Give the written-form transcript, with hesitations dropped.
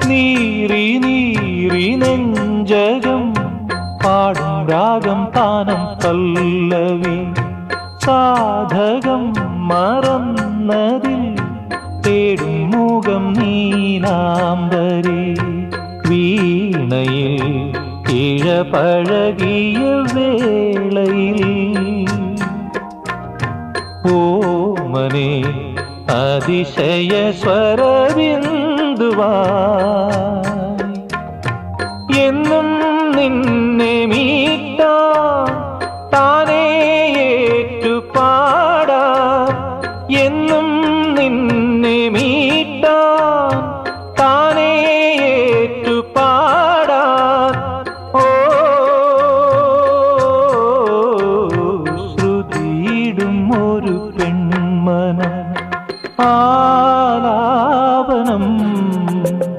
നീറി നീറി നെഞ്ചകം പാടും രാഗം താനം പല്ലവി സാധകം മറന്നതിൽ തേടും മുഖം നീനാംബരി വീണയിൽ ഇഴപഴകിയ വേളയിൽ ഓമനെ അതിശയ സ്വരബിന്ദുവാ